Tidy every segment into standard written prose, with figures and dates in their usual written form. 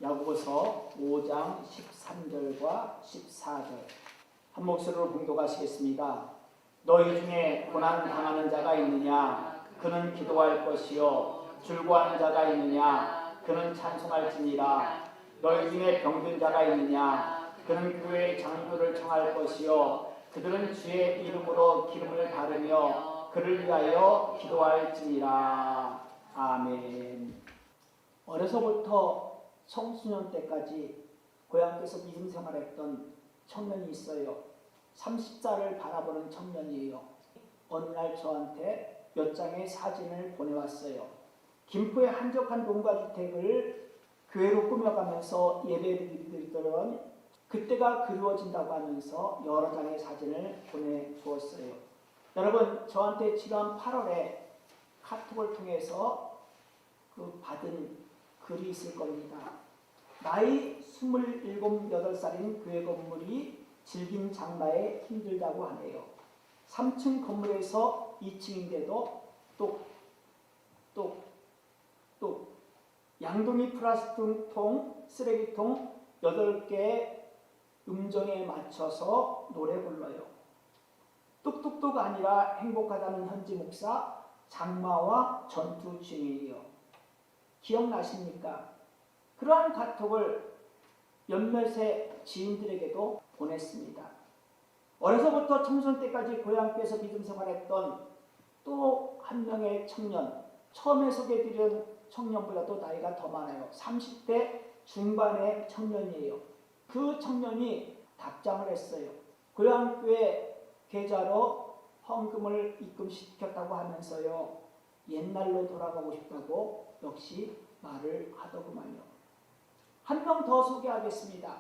야고보서 5장 13절과 14절 한 목소리로 봉독하시겠습니다. 너희 중에 고난 당하는 자가 있느냐? 그는 기도할 것이요. 즐거워하는 자가 있느냐? 그는 찬송할지니라. 너희 중에 병든 자가 있느냐? 그는 교회의 장로를 청할 것이요. 그들은 주의 이름으로 기름을 바르며 그를 위하여 기도할지니라. 아멘. 어려서부터 청소년 때까지 고향에서 믿음 생활했던 청년이 있어요. 30살을 바라보는 청년이에요. 어느 날 저한테 몇 장의 사진을 보내왔어요. 김포의 한적한 농가주택을 교회로 꾸며가면서 예배를 드리던 그때가 그리워진다고 하면서 여러 장의 사진을 보내주었어요. 여러분, 저한테 지난 8월에 카톡을 통해서 받은 글이 있을 겁니다. 나이 27, 8살인 교회 건물이 질긴 장마에 힘들다고 하네요. 3층 건물에서 2층인데도 똑 양동이 플라스틱 통, 쓰레기통 8개의 음정에 맞춰서 노래 불러요. 뚝뚝뚝 아니라 행복하다는 현지 목사, 장마와 전투 중이에요. 기억나십니까? 그러한 카톡을 몇몇의 지인들에게도 보냈습니다. 어려서부터 청소년 때까지 고향교회에서 믿음 생활했던 또 한 명의 청년, 처음에 소개해드린 청년보다도 나이가 더 많아요. 30대 중반의 청년이에요. 그 청년이 답장을 했어요. 고향교회 계좌로 헌금을 입금시켰다고 하면서요, 옛날로 돌아가고 싶다고 역시 말을 하더구만요. 한 명 더 소개하겠습니다.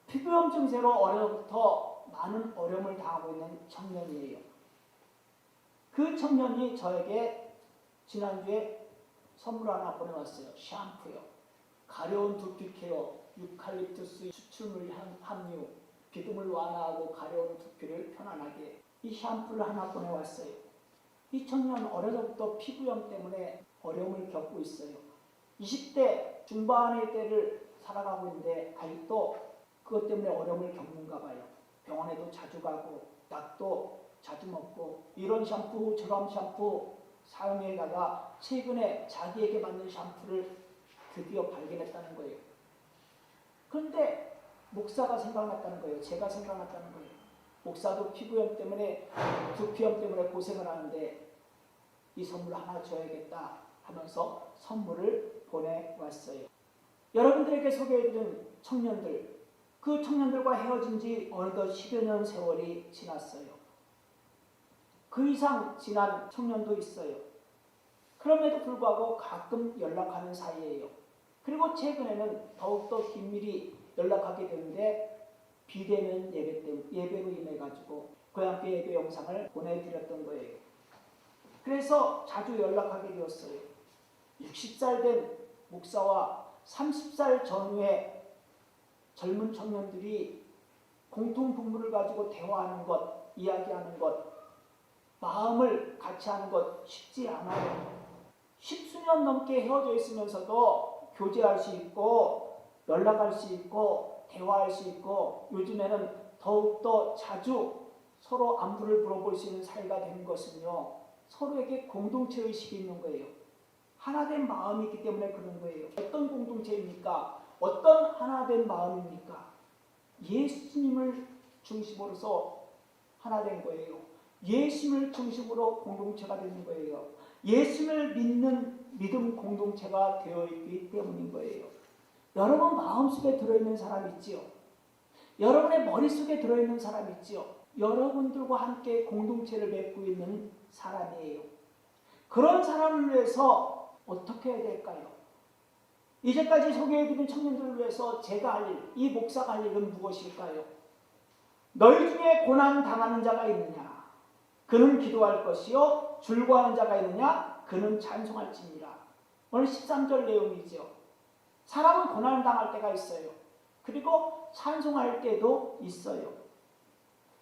피부염 증세로 어려서부터 많은 어려움을 당하고 있는 청년이에요. 그 청년이 저에게 지난주에 선물 하나 보내왔어요. 샴푸요. 가려운 두피 케어, 유칼립투스 추출물 함유, 비듬을 완화하고 가려운 두피를 편안하게, 이 샴푸를 하나 보내왔어요. 이 청년 어려서부터 피부염 때문에 어려움을 겪고 있어요. 20대 중반의 때를 살아가고 있는데 아직도 그것 때문에 어려움을 겪는가 봐요. 병원에도 자주 가고 약도 자주 먹고 이런 샴푸 저런 샴푸 사용해다가 최근에 자기에게 맞는 샴푸를 드디어 발견했다는 거예요. 그런데 목사가 생각났다는 거예요. 제가 생각났다는 거예요. 목사도 피부염 때문에 두피염 때문에 고생을 하는데 이 선물 하나 줘야겠다 하면서 선물을 보내왔어요. 여러분들에게 소개해드린 청년들, 그 청년들과 헤어진 지 어느덧 10여 년 세월이 지났어요. 그 이상 지난 청년도 있어요. 그럼에도 불구하고 가끔 연락하는 사이예요. 그리고 최근에는 더욱더 긴밀히 연락하게 되는데 비대면 예배로 인해가지고 고향교회 예배 영상을 보내드렸던 거예요. 그래서 자주 연락하게 되었어요. 60살 된 목사와 30살 전후의 젊은 청년들이 공통 분모를 가지고 대화하는 것, 이야기하는 것, 마음을 같이 하는 것 쉽지 않아요. 10수년 넘게 헤어져 있으면서도 교제할 수 있고 연락할 수 있고 대화할 수 있고 요즘에는 더욱더 자주 서로 안부를 물어볼 수 있는 사이가 된 것은요, 서로에게 공동체의식이 있는 거예요. 하나된 마음이 있기 때문에 그런 거예요. 어떤 공동체입니까? 어떤 하나된 마음입니까? 예수님을 중심으로서 하나된 거예요. 예수님을 중심으로 공동체가 되는 거예요. 예수님을 믿는 믿음 공동체가 되어 있기 때문인 거예요. 여러분 마음속에 들어있는 사람 있지요? 여러분의 머릿속에 들어있는 사람 있지요? 여러분들과 함께 공동체를 맺고 있는 사람이에요. 그런 사람을 위해서 어떻게 해야 될까요? 이제까지 소개해드린 청년들을 위해서 제가 할 일, 이 목사가 할 일은 무엇일까요? 너희 중에 고난 당하는 자가 있느냐? 그는 기도할 것이요. 즐거워하는 자가 있느냐? 그는 찬송할지니라. 오늘 13절 내용이죠. 사람은 고난 당할 때가 있어요. 그리고 찬송할 때도 있어요.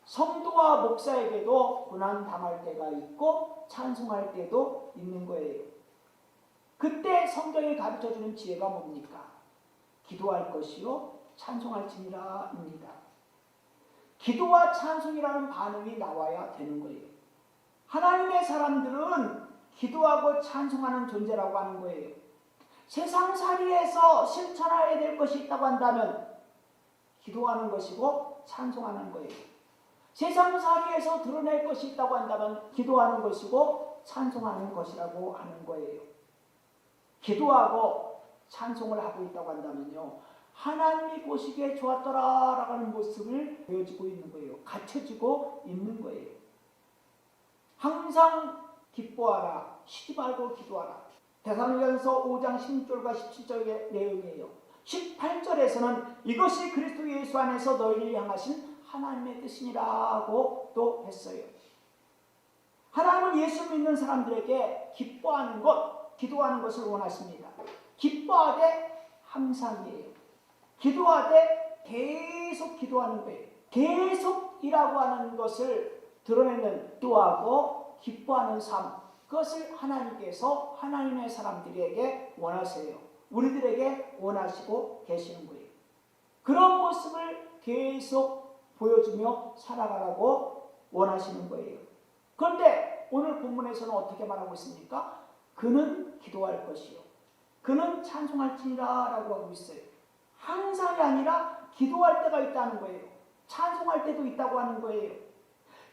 성도와 목사에게도 고난 당할 때가 있고 찬송할 때도 있는 거예요. 그때 성경이 가르쳐주는 지혜가 뭡니까? 기도할 것이요 찬송할지니라입니다. 기도와 찬송이라는 반응이 나와야 되는 거예요. 하나님의 사람들은 기도하고 찬송하는 존재라고 하는 거예요. 세상살이에서 실천해야 될 것이 있다고 한다면 기도하는 것이고 찬송하는 거예요. 세상살이에서 드러낼 것이 있다고 한다면 기도하는 것이고 찬송하는 것이라고 하는 거예요. 기도하고 찬송을 하고 있다고 한다면요, 하나님이 보시기에 좋았더라라고 하는 모습을 보여주고 있는 거예요. 갖춰지고 있는 거예요. 항상 기뻐하라, 쉬지 말고 기도하라. 데살로니가전서 5장 16절과 17절의 내용이에요. 18절에서는 이것이 그리스도 예수 안에서 너희를 향하신 하나님의 뜻이니라고 또 했어요. 하나님은 예수 믿는 사람들에게 기뻐하는 것, 기도하는 것을 원하십니다. 기뻐하되 항상이에요. 기도하되 계속 기도하는 거예요. 계속이라고 하는 것을 드러내는 기도하고 기뻐하는 삶, 그것을 하나님께서 하나님의 사람들에게 원하세요. 우리들에게 원하시고 계시는 거예요. 그런 모습을 계속 보여주며 살아가라고 원하시는 거예요. 그런데 오늘 본문에서는 어떻게 말하고 있습니까? 그는 기도할 것이요 그는 찬송할지니라 라고 하고 있어요. 항상이 아니라 기도할 때가 있다는 거예요. 찬송할 때도 있다고 하는 거예요.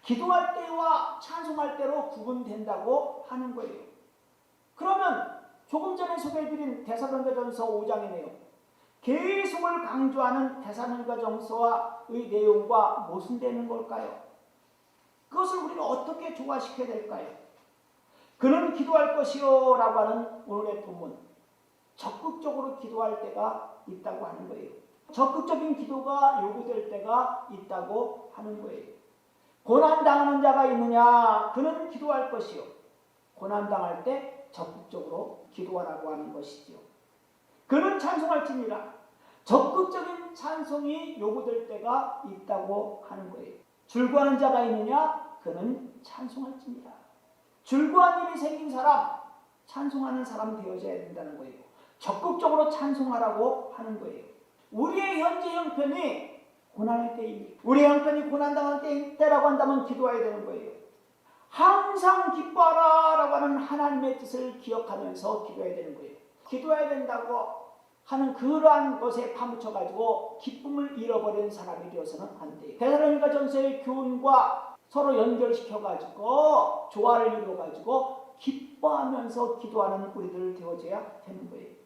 기도할 때와 찬송할 때로 구분된다고 하는 거예요. 그러면 조금 전에 소개해드린 데살로니가전서 5장의 내용, 계속을 강조하는 데살로니가전서의 내용과 모순되는 걸까요? 그것을 우리가 어떻게 조화시켜야 될까요? 그는 기도할 것이요 라고 하는 오늘의 본문, 적극적으로 기도할 때가 있다고 하는 거예요. 적극적인 기도가 요구될 때가 있다고 하는 거예요. 고난당하는 자가 있느냐? 그는 기도할 것이요. 고난당할 때 적극적으로 기도하라고 하는 것이지요. 그는 찬송할지니라. 적극적인 찬송이 요구될 때가 있다고 하는 거예요. 즐거워하는 자가 있느냐? 그는 찬송할지니라. 즐거운 일이 생긴 사람, 찬송하는 사람 되어져야 된다는 거예요. 적극적으로 찬송하라고 하는 거예요. 우리의 현재 형편이 고난의 때입니다. 우리의 형편이 고난당할 때라고 한다면 기도해야 되는 거예요. 항상 기뻐하라 라고 하는 하나님의 뜻을 기억하면서 기도해야 되는 거예요. 기도해야 된다고 하는 그러한 것에 파묻혀가지고 기쁨을 잃어버리는 사람이 되어서는 안 돼요. 데살로니가전서의 교훈과 서로 연결시켜가지고 조화를 이루어가지고 기뻐하면서 기도하는 우리들 되어져야 되는 거예요.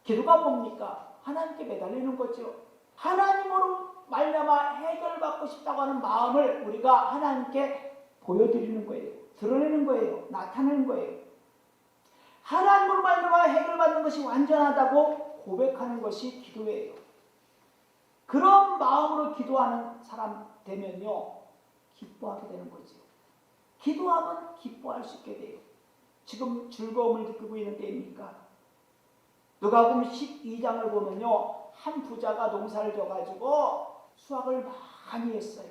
기도가 뭡니까? 하나님께 매달리는 거죠. 하나님으로 말미암아 해결받고 싶다고 하는 마음을 우리가 하나님께 보여드리는 거예요. 드러내는 거예요. 나타내는 거예요. 하나님으로 말미암아 해결받는 것이 완전하다고 고백하는 것이 기도예요. 그런 마음으로 기도하는 사람 되면요, 기뻐하게 되는 거죠. 기도하면 기뻐할 수 있게 돼요. 지금 즐거움을 느끼고 있는 때입니까? 누가복음 12장을 보면요, 한 부자가 농사를 져가지고 수확을 많이 했어요.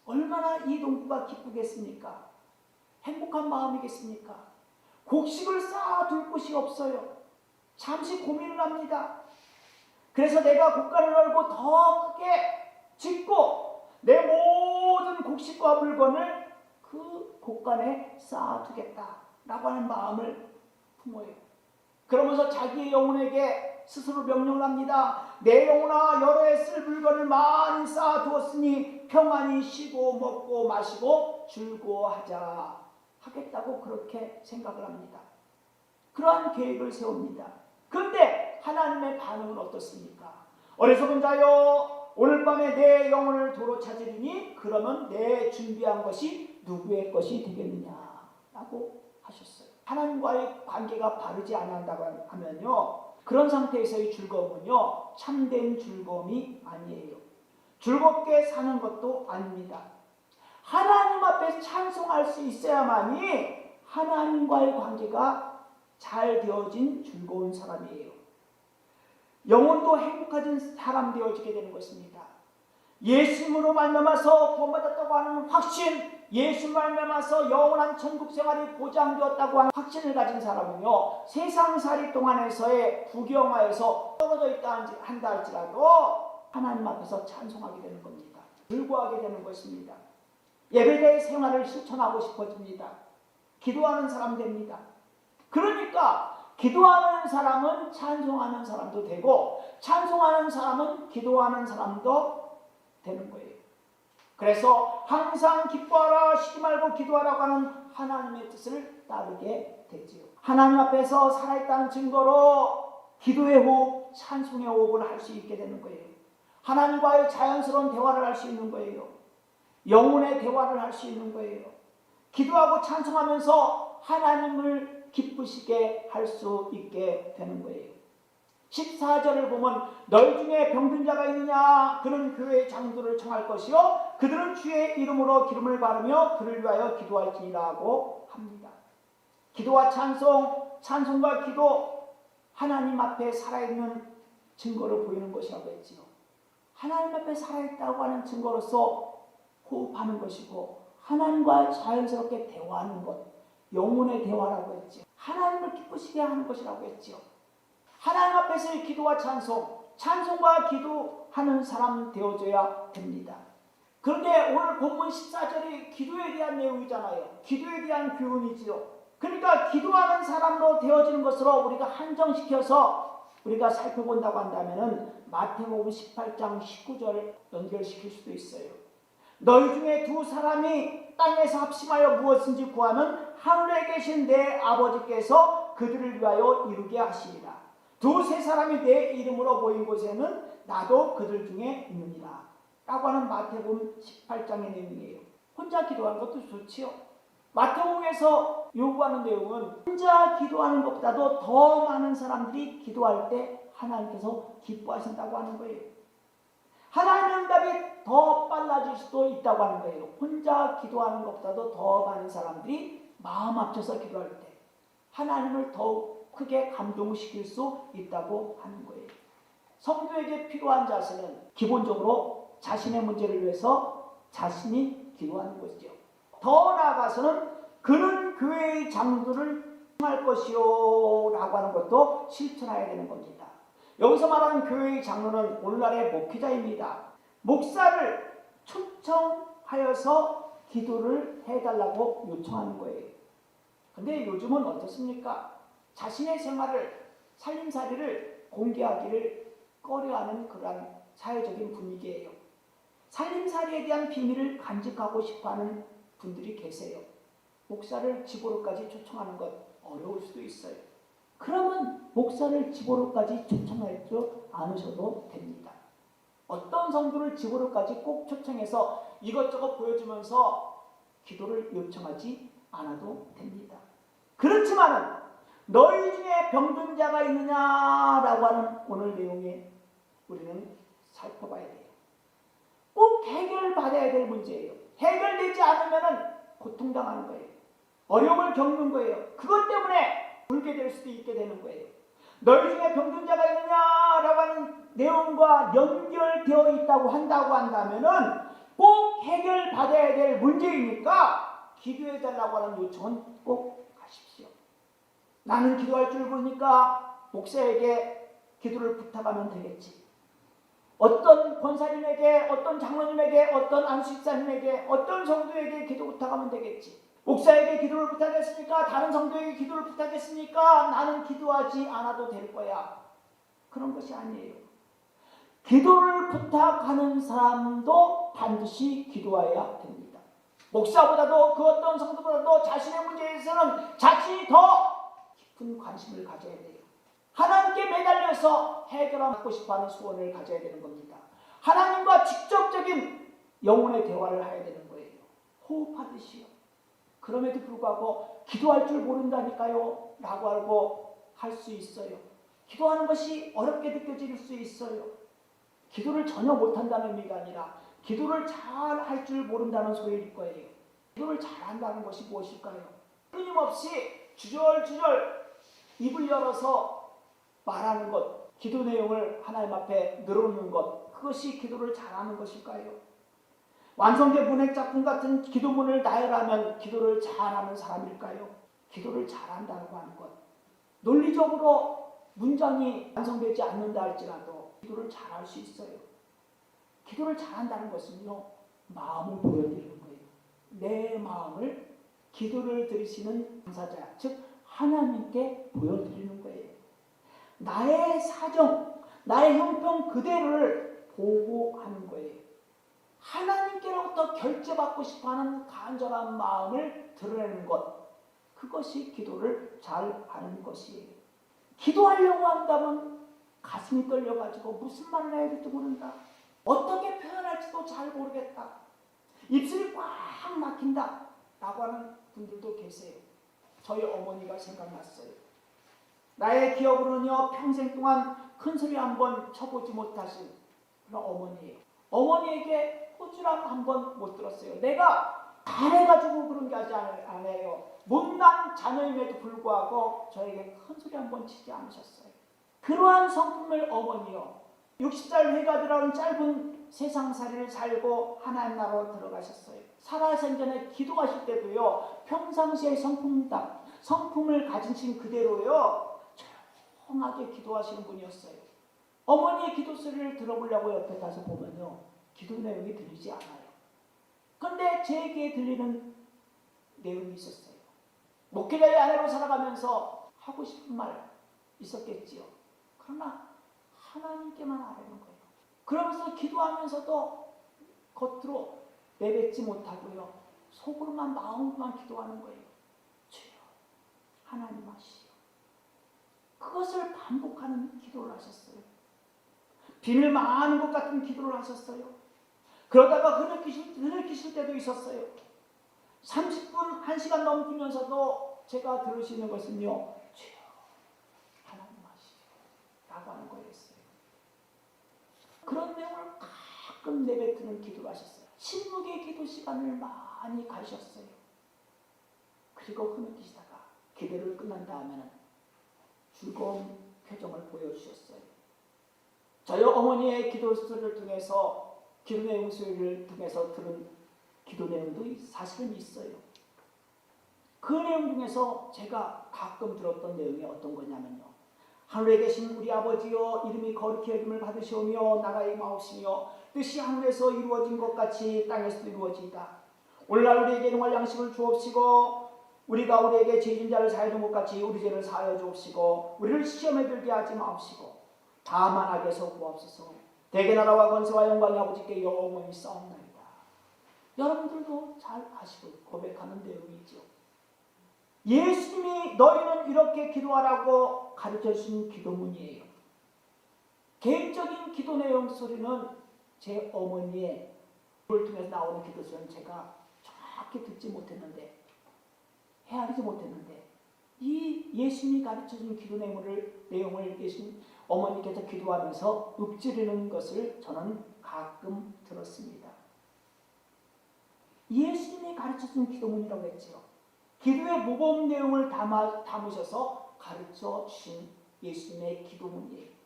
얼마나 이 농부가 기쁘겠습니까? 행복한 마음이겠습니까? 곡식을 쌓아둘 곳이 없어요. 잠시 고민을 합니다. 그래서 내가 곡간을 열고 더 크게 짓고 내 모든 곡식과 물건을 그 곡간에 쌓아두겠다라고 하는 마음을 품어요. 그러면서 자기의 영혼에게 스스로 명령을 합니다. 내 영혼아, 여러 해 쓸 물건을 많이 쌓아두었으니 평안히 쉬고 먹고 마시고 즐거워하자 하겠다고 그렇게 생각을 합니다. 그러한 계획을 세웁니다. 그런데 하나님의 반응은 어떻습니까? 어리석은 자여, 오늘 밤에 내 영혼을 도로 찾으리니 그러면 내 준비한 것이 누구의 것이 되겠느냐라고 하셨어요. 하나님과의 관계가 바르지 않는다고 하면요, 그런 상태에서의 즐거움은요, 참된 즐거움이 아니에요. 즐겁게 사는 것도 아닙니다. 하나님 앞에 찬송할 수 있어야만이 하나님과의 관계가 잘 되어진 즐거운 사람이에요. 영혼도 행복해진 사람 되어지게 되는 것입니다. 예수님으로 말미암아서 구원받았다고 하는 확신, 예수 말미암아서 영원한 천국 생활이 보장되었다고 하는 확신을 가진 사람은요, 세상살이 동안에서의 부경화에서 떨어져 있다 한다 할지라도 하나님 앞에서 찬송하게 되는 겁니다. 즐거워하게 되는 것입니다. 예배의 생활을 실천하고 싶어집니다. 기도하는 사람 됩니다. 그러니까 기도하는 사람은 찬송하는 사람도 되고, 찬송하는 사람은 기도하는 사람도 되는 거예요. 그래서 항상 기뻐하라, 쉬지 말고 기도하라고 하는 하나님의 뜻을 따르게 되지요. 하나님 앞에서 살아있다는 증거로 기도의 호흡, 찬송의 호흡을 할 수 있게 되는 거예요. 하나님과의 자연스러운 대화를 할 수 있는 거예요. 영혼의 대화를 할 수 있는 거예요. 기도하고 찬송하면서 하나님을 기쁘시게 할 수 있게 되는 거예요. 14절을 보면 너희 중에 병든 자가 있느냐, 그는 교회의 장로들을 청할 것이요 그들은 주의 이름으로 기름을 바르며 그를 위하여 기도할지니라고 합니다. 기도와 찬송, 찬송과 기도, 하나님 앞에 살아있는 증거를 보이는 것이라고 했지요. 하나님 앞에 살아있다고 하는 증거로서 호흡하는 것이고, 하나님과 자연스럽게 대화하는 것, 영혼의 대화라고 했지요. 하나님을 기쁘시게 하는 것이라고 했지요. 하나님 앞에서의 기도와 찬송, 찬송과 기도하는 사람 되어줘야 됩니다. 그런데 오늘 본문 14절이 기도에 대한 내용이잖아요. 기도에 대한 교훈이지요. 그러니까 기도하는 사람으로 되어지는 것으로 우리가 한정시켜서 우리가 살펴본다고 한다면 마태복음 18장 19절 연결시킬 수도 있어요. 너희 중에 두 사람이 땅에서 합심하여 무엇인지 구하면 하늘에 계신 내 아버지께서 그들을 위하여 이루게 하시리라. 두세 사람이 내 이름으로 모인 곳에는 나도 그들 중에 있느니라 라고 하는 마태복음 18장의 내용이에요. 혼자 기도하는 것도 좋지요. 마태복음에서 요구하는 내용은 혼자 기도하는 것보다도 더 많은 사람들이 기도할 때 하나님께서 기뻐하신다고 하는 거예요. 하나님의 응답이 더 빨라질 수도 있다고 하는 거예요. 혼자 기도하는 것보다도 더 많은 사람들이 마음 합쳐서 기도할 때 하나님을 더욱 크게 감동시킬 수 있다고 하는 거예요. 성도에게 필요한 자세는 기본적으로 자신의 문제를 위해서 자신이 기도하는 것이죠. 더 나아가서는 그는 교회의 장로들을 할 것이요 라고 하는 것도 실천해야 되는 겁니다. 여기서 말하는 교회의 장로는 오늘날의 목회자입니다. 목사를 초청하여서 기도를 해달라고 요청하는 거예요. 근데 요즘은 어떻습니까? 자신의 생활을, 살림살이를 공개하기를 꺼려하는 그러한 사회적인 분위기예요. 살림살이에 대한 비밀을 간직하고 싶어하는 분들이 계세요. 목사를 집으로까지 초청하는 것 어려울 수도 있어요. 그러면 목사를 집으로까지 초청할 줄 않으셔도 됩니다. 어떤 성도를 집으로까지 꼭 초청해서 이것저것 보여주면서 기도를 요청하지 않아도 됩니다. 그렇지만은 너희 중에 병든 자가 있느냐라고 하는 오늘 내용에 우리는 살펴봐야 돼요. 꼭 해결받아야 될 문제예요. 해결되지 않으면 고통당하는 거예요. 어려움을 겪는 거예요. 그것 때문에 울게 될 수도 있게 되는 거예요. 너희 중에 병든 자가 있느냐라고 하는 내용과 연결되어 있다고 한다면 꼭 해결받아야 될 문제이니까 기도해달라고 하는 요청은 꼭 하십시오. 나는 기도할 줄 모르니까 목사에게 기도를 부탁하면 되겠지. 어떤 권사님에게, 어떤 장로님에게, 어떤 안수집사님에게, 어떤 성도에게 기도 부탁하면 되겠지. 목사에게 기도를 부탁했으니까, 다른 성도에게 기도를 부탁했으니까 나는 기도하지 않아도 될 거야. 그런 것이 아니에요. 기도를 부탁하는 사람도 반드시 기도해야 됩니다. 목사보다도 그 어떤 성도보다도 자신의 문제에서는 자신이 더 깊은 관심을 가져야 돼요. 하나님께 매달려서 해결하고 싶어하는 소원을 가져야 되는 겁니다. 하나님과 직접적인 영혼의 대화를 해야 되는 거예요. 호흡하듯이요. 그럼에도 불구하고 기도할 줄 모른다니까요 라고 하고 할 수 있어요. 기도하는 것이 어렵게 느껴질 수 있어요. 기도를 전혀 못한다는 의미가 아니라 기도를 잘 할 줄 모른다는 소리일 거예요. 기도를 잘한다는 것이 무엇일까요? 끊임없이 주절주절 입을 열어서 말하는 것, 기도 내용을 하나님 앞에 늘어놓는 것, 그것이 기도를 잘하는 것일까요? 완성된 문학작품 같은 기도문을 나열하면 기도를 잘하는 사람일까요? 기도를 잘한다고 하는 것, 논리적으로 문장이 완성되지 않는다 할지라도 기도를 잘할 수 있어요. 기도를 잘한다는 것은요, 마음을 보여드리는 거예요. 내 마음을 기도를 들으시는 당사자, 즉 하나님께 보여드리는 거예요. 나의 사정, 나의 형편 그대로를 보고하는 거예요. 하나님께로부터 결제받고 싶어하는 간절한 마음을 드러내는 것, 그것이 기도를 잘하는 것이에요. 기도하려고 한다면 가슴이 떨려가지고 무슨 말을 해야 될지 모른다. 어떻게 표현할지도 잘 모르겠다. 입술이 꽉 막힌다. 라고 하는 분들도 계세요. 저희 어머니가 생각났어요. 나의 기억으로는요, 평생 동안 큰 소리 한번 쳐보지 못하신 그런 어머니예요. 어머니에게 꾸지람 한번 못 들었어요. 내가 잘해가지고 그런 게 아직 안 해요. 못난 자녀임에도 불구하고 저에게 큰 소리 한번 치지 않으셨어요. 그러한 성품을 어머니요, 60살 회가들라는 짧은 세상살이를 살고 하나님 나라로 들어가셨어요. 살아생전에 기도하실 때도요, 평상시의 성품을 가지신 그대로요, 조용하게 기도하시는 분이었어요. 어머니의 기도 소리를 들어보려고 옆에 가서 보면요, 기도 내용이 들리지 않아요. 그런데 제 귀에 들리는 내용이 있었어요. 목회자의 아내로 살아가면서 하고 싶은 말 있었겠지요. 그러나 하나님께만 아뢰는 거예요. 그러면서 기도하면서도 겉으로 내뱉지 못하고요, 속으로만 마음으로만 기도하는 거예요. 주여 하나님 하시오. 그것을 반복하는 기도를 하셨어요. 비늘 많은 것 같은 기도를 하셨어요. 그러다가 흐느끼실 때도 있었어요. 30분, 1시간 넘기면서도 제가 들으시는 것은요, 주여 하나님 하시오 라고 하는 거였어요. 그런 내용을 가끔 내뱉는 기도를 하셨어요. 침묵의 기도 시간을 많이 가셨어요. 그리고 흐느끼시다가 기도를 끝난 다음에는 즐거운 표정을 보여주셨어요. 저희 어머니의 기도 소리를 통해서, 기도 내용 소리를 통해서 들은 기도 내용도 사실은 있어요. 그 내용 중에서 제가 가끔 들었던 내용이 어떤 거냐면요, 하늘에 계신 우리 아버지여, 이름이 거룩히 여김을 받으시오며 나라의 마옵시며 뜻이 하늘에서 이루어진 것 같이 땅에서도 이루어지이다. 오늘날 우리에게 일용할 양식을 주옵시고 우리가 우리에게 죄진 자를 사하여 준 것 같이 우리 죄를 사하여 주옵시고 우리를 시험에 들게 하지 마옵시고 다만 악에서 구하옵소서. 대개 나라와 권세와 영광이 아버지께 영원히 싸움나이다. 여러분들도 잘 아시고 고백하는 내용이죠. 예수님이 너희는 이렇게 기도하라고 가르쳐주신 기도문이에요. 개인적인 기도 내용 소리는 제 어머니의 를 통해서 나오는 기도 소리는 제가 정확히 듣지 못했는데, 헤아리지 못했는데, 이 예수님이 가르쳐준 기도 내용을 예수님 어머니께서 기도하면서 읊조리는 것을 저는 가끔 들었습니다. 예수님이 가르쳐준 기도문이라고 했지요. 기도의 모범 내용을 담으셔서 가르쳐 주신 예수님의 기도문이에요.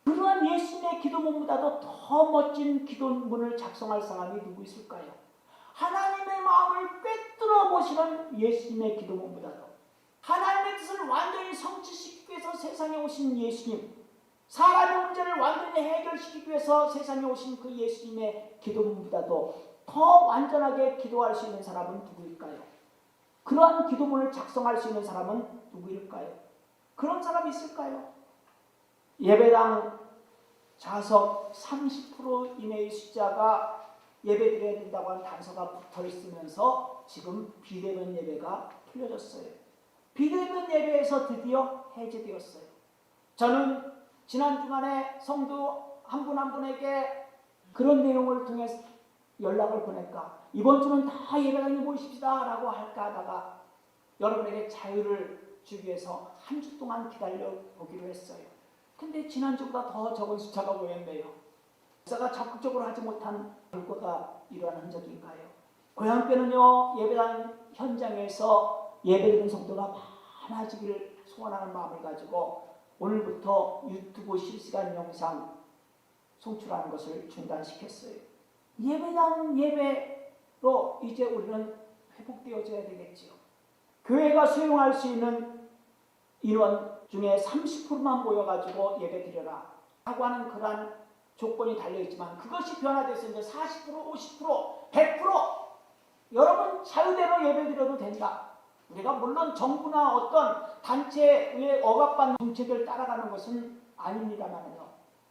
그러한 예수님의 기도문보다도 더 멋진 기도문을 작성할 사람이 누구 있을까요? 하나님의 마음을 꿰뚫어 보시는 예수님의 기도문보다도, 하나님의 뜻을 완전히 성취시키기 위해서 세상에 오신 예수님, 사람의 문제를 완전히 해결시키기 위해서 세상에 오신 그 예수님의 기도문보다도 더 완전하게 기도할 수 있는 사람은 누구일까요? 그러한 기도문을 작성할 수 있는 사람은 누구일까요? 그런 사람이 있을까요? 예배당 좌석 30% 이내의 숫자가 예배드려야 된다고 하는 단서가 붙어 있으면서 지금 비대면 예배가 풀려졌어요. 비대면 예배에서 드디어 해제되었어요. 저는 지난 주간에 성도 한 분 한 분에게 그런 내용을 통해서 연락을 보낼까, 이번 주는 다 예배당에 모이십시다 라고 할까 하다가 여러분에게 자유를 주기 위해서 한 주 동안 기다려 보기로 했어요. 근데 지난주보다 더 적은 숫자가 모였네요. 목사가 적극적으로 하지 못한 결과가 이러한 흔적인가요? 고향교회는요, 예배당 현장에서 예배드리는 성도가 많아지기를 소원하는 마음을 가지고 오늘부터 유튜브 실시간 영상 송출하는 것을 중단시켰어요. 예배당 예배로 이제 우리는 회복되어져야 되겠지요. 교회가 수용할 수 있는 인원 중에 30%만 모여가지고 예배드려라 하고 하는 그러한 조건이 달려있지만 그것이 변화돼서 이제 40%, 50%, 100% 여러분 자유대로 예배드려도 된다. 우리가 물론 정부나 어떤 단체의 억압받는 정책을 따라가는 것은 아닙니다만요.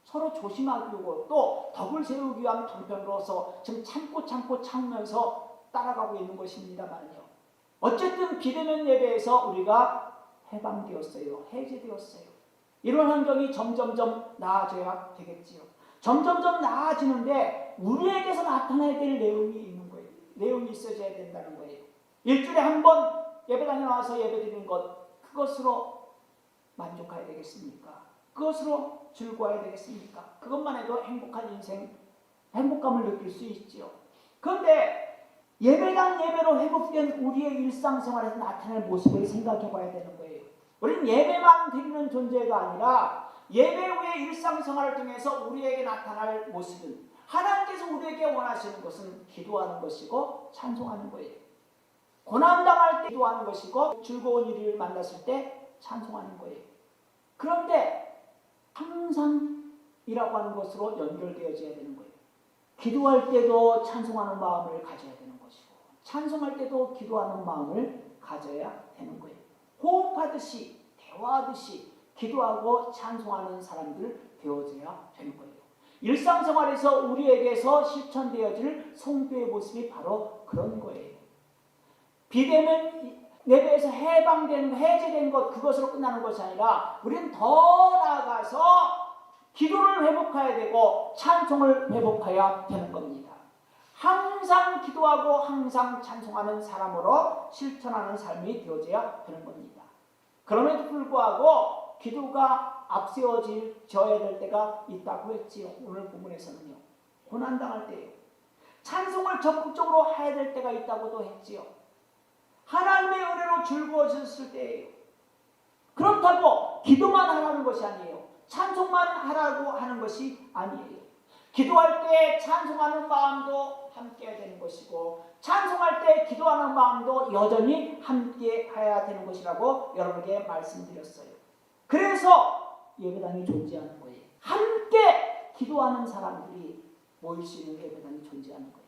서로 조심하고 또 덕을 세우기 위한 방편으로서 지금 참고 참으면서 따라가고 있는 것입니다만요. 어쨌든 비대면 예배에서 우리가 해방되었어요. 해제되었어요. 이런 환경이 점점점 나아져야 되겠지요. 점점점 나아지는데 우리에게서 나타나야 될 내용이 있는 거예요. 내용이 있어져야 된다는 거예요. 일주일에 한 번 예배당에 나와서 예배드리는 것, 그것으로 만족해야 되겠습니까? 그것으로 즐거워야 되겠습니까? 그것만 해도 행복한 인생, 행복감을 느낄 수 있지요. 그런데 예배당 예배로 회복된 우리의 일상생활에서 나타날 모습을 생각해 봐야 되는 거예요. 우리는 예배만 드리는 존재가 아니라 예배 후의 일상생활을 통해서 우리에게 나타날 모습은 하나님께서 우리에게 원하시는 것은 기도하는 것이고 찬송하는 거예요. 고난당할 때 기도하는 것이고 즐거운 일을 만났을 때 찬송하는 거예요. 그런데 항상이라고 하는 것으로 연결되어져야 되는 거예요. 기도할 때도 찬송하는 마음을 가져야 되는 것이고 찬송할 때도 기도하는 마음을 가져야 되는 거예요. 호흡하듯이 대화하듯이 기도하고 찬송하는 사람들 되어져야 되는 거예요. 일상생활에서 우리에게서 실천되어질 성도의 모습이 바로 그런 거예요. 비대면 예배에서 해제된 것 그것으로 끝나는 것이 아니라 우리는 더 나아가서 기도를 회복해야 되고 찬송을 회복해야 되는 겁니다. 항상 기도하고 항상 찬송하는 사람으로 실천하는 삶이 되어져야 되는 겁니다. 그럼에도 불구하고 기도가 앞세워져야 될 때가 있다고 했지요. 오늘 본문에서는요. 고난당할 때요. 찬송을 적극적으로 해야 될 때가 있다고도 했지요. 하나님의 은혜로 즐거워졌을 때예요. 그렇다고 기도만 하라는 것이 아니에요. 찬송만 하라고 하는 것이 아니에요. 기도할 때 찬송하는 마음도 함께 되는 것이고 찬송할 때 기도하는 마음도 여전히 함께 해야 되는 것이라고 여러분에게 말씀드렸어요. 그래서 예배당이 존재하는 거예요. 함께 기도하는 사람들이 모일 수 있는 예배당이 존재하는 거예요.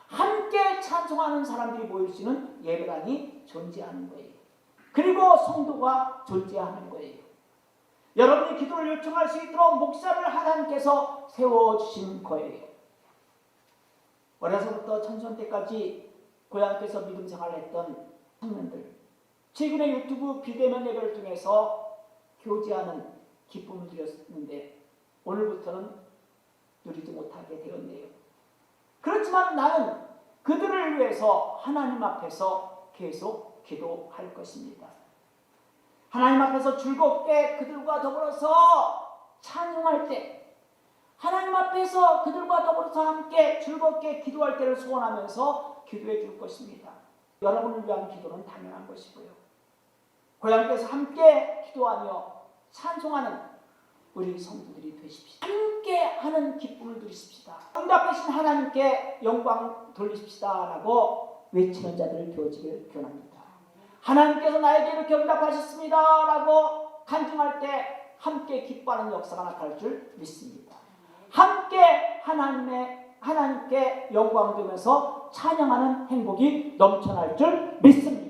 함께 찬송하는 사람들이 모일 수 있는 예배당이 존재하는 거예요. 그리고 성도가 존재하는 거예요. 여러분이 기도를 요청할 수 있도록 목사를 하나님께서 세워주신 거예요. 어려서부터 청소년 때까지 고향께서 믿음 생활을 했던 청년들, 최근에 유튜브 비대면 예배를 통해서 교제하는 기쁨을 드렸는데 오늘부터는 누리지 못하게 되었네요. 그렇지만 나는 그들을 위해서 하나님 앞에서 계속 기도할 것입니다. 하나님 앞에서 즐겁게 그들과 더불어서 찬송할 때, 하나님 앞에서 그들과 더불어서 함께 즐겁게 기도할 때를 소원하면서 기도해 줄 것입니다. 여러분을 위한 기도는 당연한 것이고요. 고향께서 함께 기도하며 찬송하는 우리 성도들이 되십시다. 함께 하는 기쁨을 누리십시다. 응답하신 하나님께 영광 돌리십시다 라고 외치는 자들을 되어지길 기원합니다. 하나님께서 나에게 이렇게 응답하셨습니다 라고 간증할 때 함께 기뻐하는 역사가 나타날 줄 믿습니다. 함께 하나님께 영광 돌면서 찬양하는 행복이 넘쳐날 줄 믿습니다.